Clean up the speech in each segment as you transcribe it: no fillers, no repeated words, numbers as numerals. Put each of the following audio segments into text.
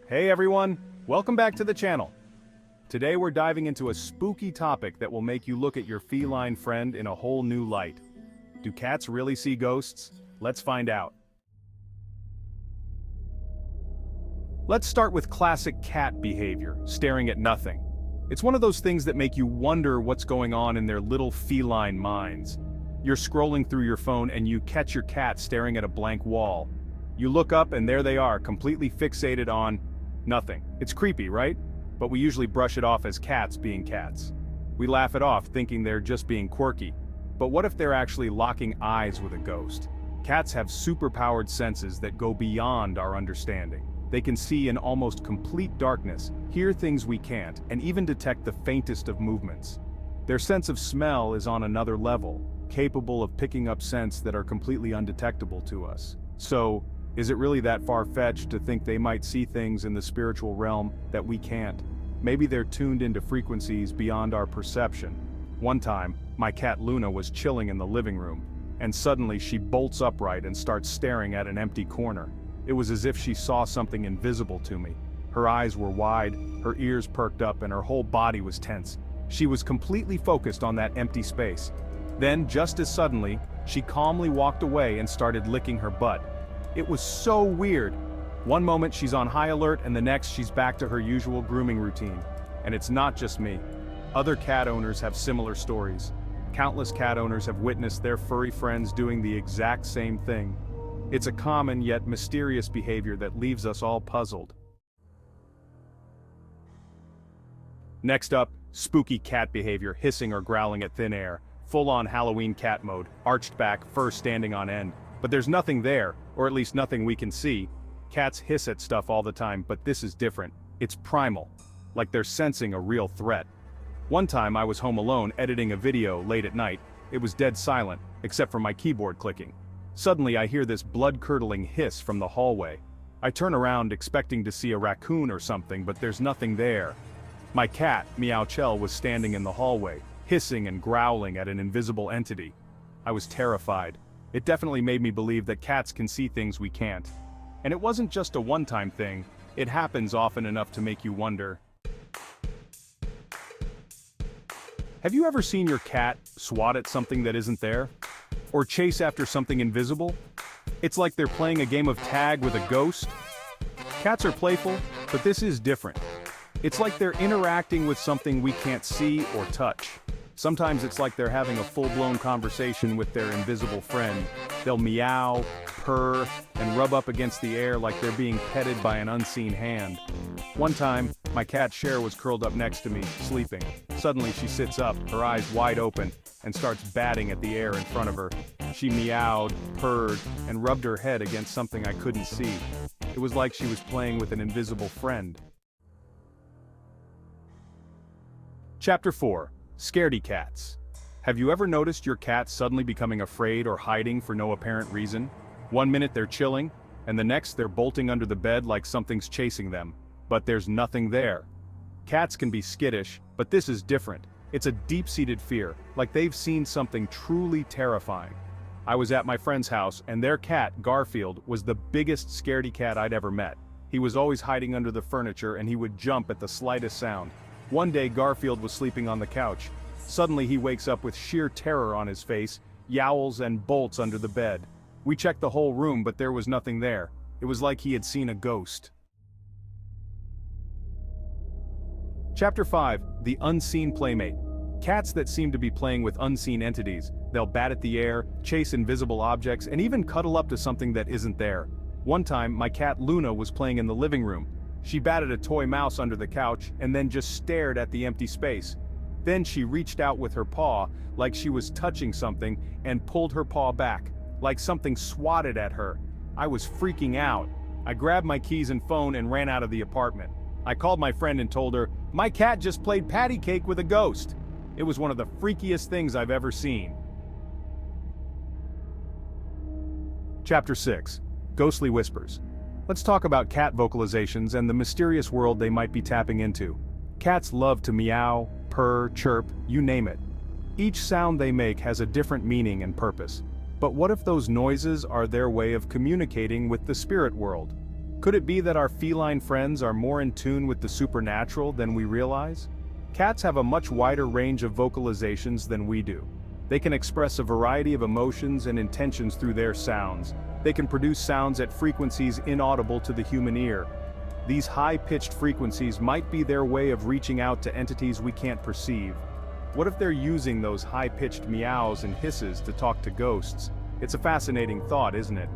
Hey everyone, welcome back to the channel. Today we're diving into a spooky topic that will make you look at your feline friend in a whole new light. Do cats really see ghosts? Let's find out. Let's start with classic cat behavior, staring at nothing. It's one of those things that make you wonder what's going on in their little feline minds. You're scrolling through your phone and you catch your cat staring at a blank wall. You look up and there they are, completely fixated on nothing. It's creepy, right? But we usually brush it off as cats being cats. We laugh it off thinking they're just being quirky. But what if they're actually locking eyes with a ghost? Cats have superpowered senses that go beyond our understanding. They can see in almost complete darkness, hear things we can't, and even detect the faintest of movements. Their sense of smell is on another level, capable of picking up scents that are completely undetectable to us. So, is it really that far-fetched to think they might see things in the spiritual realm that we can't? Maybe they're tuned into frequencies beyond our perception. One time, my cat Luna was chilling in the living room, and suddenly she bolts upright and starts staring at an empty corner. It was as if she saw something invisible to me. Her eyes were wide, her ears perked up, and her whole body was tense. She was completely focused on that empty space. Then, just as suddenly, she calmly walked away and started licking her butt. It was so weird. One moment she's on high alert and the next she's back to her usual grooming routine. And it's not just me. Other cat owners have similar stories. Countless cat owners have witnessed their furry friends doing the exact same thing. It's a common yet mysterious behavior that leaves us all puzzled. Next up, spooky cat behavior, hissing or growling at thin air. Full-on Halloween cat mode, arched back, fur standing on end. But there's nothing there, or at least nothing we can see. Cats hiss at stuff all the time, but this is different. It's primal, like they're sensing a real threat. One time I was home alone editing a video late at night. It was dead silent, except for my keyboard clicking. Suddenly I hear this blood-curdling hiss from the hallway. I turn around expecting to see a raccoon or something, but there's nothing there. My cat, Meow Chell, was standing in the hallway, hissing and growling at an invisible entity. I was terrified. It definitely made me believe that cats can see things we can't. And it wasn't just a one-time thing, it happens often enough to make you wonder. Have you ever seen your cat swat at something that isn't there? Or chase after something invisible? It's like they're playing a game of tag with a ghost. Cats are playful, but this is different. It's like they're interacting with something we can't see or touch. Sometimes it's like they're having a full-blown conversation with their invisible friend. They'll meow, purr, and rub up against the air like they're being petted by an unseen hand. One time, my cat Cher was curled up next to me, sleeping. Suddenly she sits up, her eyes wide open, and starts batting at the air in front of her. She meowed, purred, and rubbed her head against something I couldn't see. It was like she was playing with an invisible friend. Chapter 4. Scaredy cats. Have you ever noticed your cat suddenly becoming afraid or hiding for no apparent reason? One minute they're chilling, and the next they're bolting under the bed like something's chasing them. But there's nothing there. Cats can be skittish, but this is different. It's a deep-seated fear, like they've seen something truly terrifying. I was at my friend's house, and their cat, Garfield, was the biggest scaredy cat I'd ever met. He was always hiding under the furniture and he would jump at the slightest sound. One day Garfield was sleeping on the couch. Suddenly he wakes up with sheer terror on his face, yowls and bolts under the bed. We checked the whole room, but there was nothing there. It was like he had seen a ghost. Chapter 5. The Unseen Playmate. Cats that seem to be playing with unseen entities. They'll bat at the air, chase invisible objects, and even cuddle up to something that isn't there. One time, my cat Luna was playing in the living room. She batted a toy mouse under the couch and then just stared at the empty space. Then she reached out with her paw, like she was touching something, and pulled her paw back, like something swatted at her. I was freaking out. I grabbed my keys and phone and ran out of the apartment. I called my friend and told her, "My cat just played patty cake with a ghost." It was one of the freakiest things I've ever seen. Chapter 6. Ghostly Whispers. Let's talk about cat vocalizations and the mysterious world they might be tapping into. Cats love to meow, purr, chirp, you name it. Each sound they make has a different meaning and purpose. But what if those noises are their way of communicating with the spirit world? Could it be that our feline friends are more in tune with the supernatural than we realize? Cats have a much wider range of vocalizations than we do. They can express a variety of emotions and intentions through their sounds. They can produce sounds at frequencies inaudible to the human ear. These high-pitched frequencies might be their way of reaching out to entities we can't perceive. What if they're using those high-pitched meows and hisses to talk to ghosts? It's a fascinating thought, isn't it?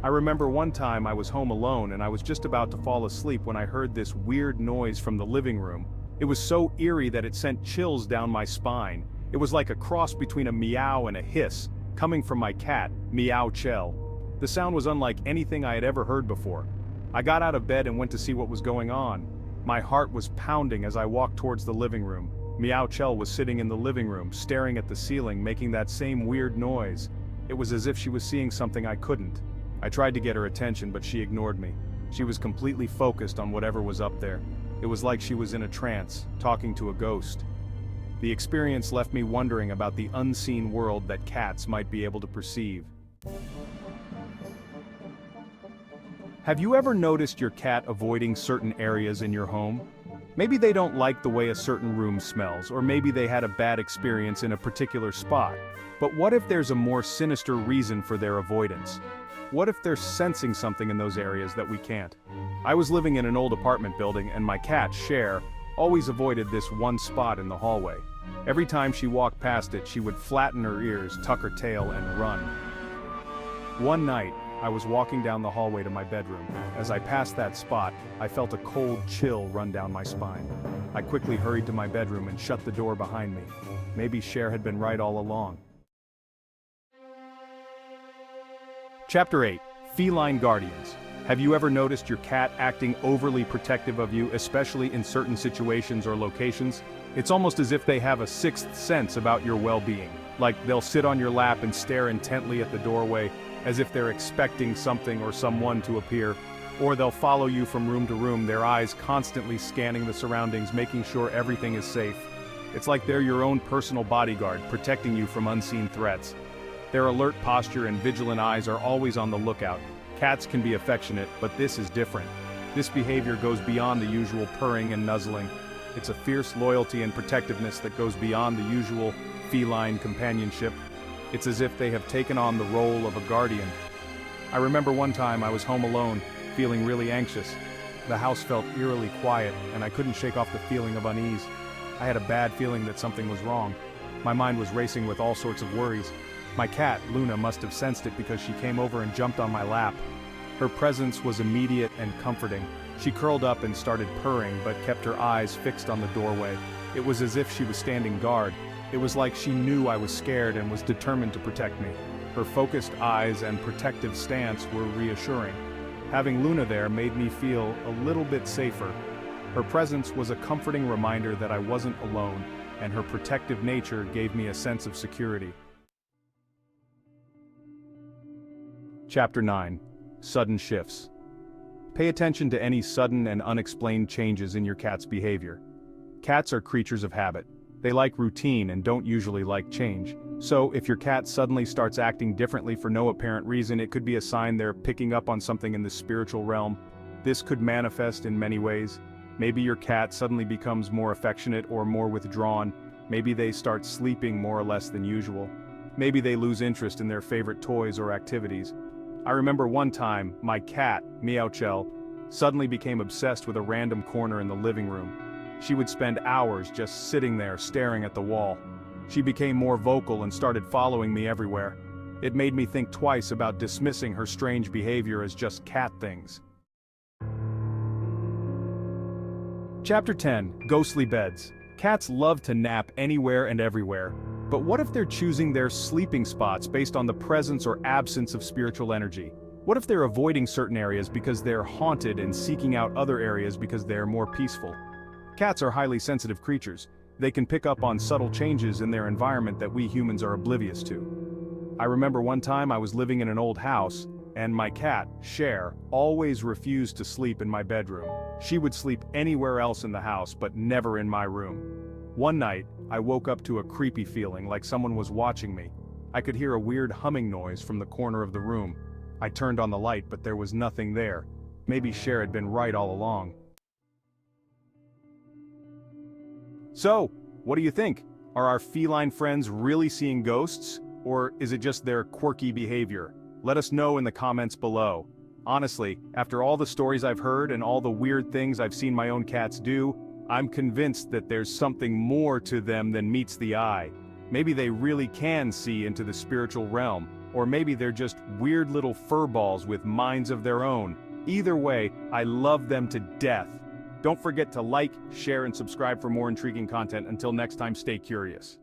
I remember one time I was home alone and I was just about to fall asleep when I heard this weird noise from the living room. It was so eerie that it sent chills down my spine. It was like a cross between a meow and a hiss, coming from my cat, Meow Chell. The sound was unlike anything I had ever heard before. I got out of bed and went to see what was going on. My heart was pounding as I walked towards the living room. Meow Chell was sitting in the living room, staring at the ceiling, making that same weird noise. It was as if she was seeing something I couldn't. I tried to get her attention, but she ignored me. She was completely focused on whatever was up there. It was like she was in a trance, talking to a ghost. The experience left me wondering about the unseen world that cats might be able to perceive. Have you ever noticed your cat avoiding certain areas in your home? Maybe they don't like the way a certain room smells, or maybe they had a bad experience in a particular spot. But what if there's a more sinister reason for their avoidance? What if they're sensing something in those areas that we can't? I was living in an old apartment building and my cat, Cher, always avoided this one spot in the hallway. Every time she walked past it, she would flatten her ears, tuck her tail, and run. One night, I was walking down the hallway to my bedroom. As I passed that spot, I felt a cold chill run down my spine. I quickly hurried to my bedroom and shut the door behind me. Maybe Cher had been right all along. Chapter 8. Feline Guardians. Have you ever noticed your cat acting overly protective of you, especially in certain situations or locations? It's almost as if they have a sixth sense about your well-being. Like they'll sit on your lap and stare intently at the doorway, as if they're expecting something or someone to appear. Or they'll follow you from room to room, their eyes constantly scanning the surroundings, making sure everything is safe. It's like they're your own personal bodyguard, protecting you from unseen threats. Their alert posture and vigilant eyes are always on the lookout. Cats can be affectionate, but this is different. This behavior goes beyond the usual purring and nuzzling. It's a fierce loyalty and protectiveness that goes beyond the usual feline companionship. It's as if they have taken on the role of a guardian. I remember one time I was home alone, feeling really anxious. The house felt eerily quiet, and I couldn't shake off the feeling of unease. I had a bad feeling that something was wrong. My mind was racing with all sorts of worries. My cat, Luna, must have sensed it because she came over and jumped on my lap. Her presence was immediate and comforting. She curled up and started purring, but kept her eyes fixed on the doorway. It was as if she was standing guard. It was like she knew I was scared and was determined to protect me. Her focused eyes and protective stance were reassuring. Having Luna there made me feel a little bit safer. Her presence was a comforting reminder that I wasn't alone, and her protective nature gave me a sense of security. Chapter 9. Sudden Shifts. Pay attention to any sudden and unexplained changes in your cat's behavior. Cats are creatures of habit. They like routine and don't usually like change. So, if your cat suddenly starts acting differently for no apparent reason, it could be a sign they're picking up on something in the spiritual realm. This could manifest in many ways. Maybe your cat suddenly becomes more affectionate or more withdrawn. Maybe they start sleeping more or less than usual. Maybe they lose interest in their favorite toys or activities. I remember one time, my cat, Meow Chell, suddenly became obsessed with a random corner in the living room. She would spend hours just sitting there staring at the wall. She became more vocal and started following me everywhere. It made me think twice about dismissing her strange behavior as just cat things. Chapter 10. Ghostly Beds. Cats love to nap anywhere and everywhere. But what if they're choosing their sleeping spots based on the presence or absence of spiritual energy? What if they're avoiding certain areas because they're haunted and seeking out other areas because they're more peaceful? Cats are highly sensitive creatures. They can pick up on subtle changes in their environment that we humans are oblivious to. I remember one time I was living in an old house, and my cat, Cher, always refused to sleep in my bedroom. She would sleep anywhere else in the house, but never in my room. One night, I woke up to a creepy feeling like someone was watching me. I could hear a weird humming noise from the corner of the room. I turned on the light, but there was nothing there. Maybe Cher had been right all along. So, what do you think? Are our feline friends really seeing ghosts? Or is it just their quirky behavior? Let us know in the comments below. Honestly, after all the stories I've heard and all the weird things I've seen my own cats do, I'm convinced that there's something more to them than meets the eye. Maybe they really can see into the spiritual realm, or maybe they're just weird little furballs with minds of their own. Either way, I love them to death. Don't forget to like, share, and subscribe for more intriguing content. Until next time, stay curious.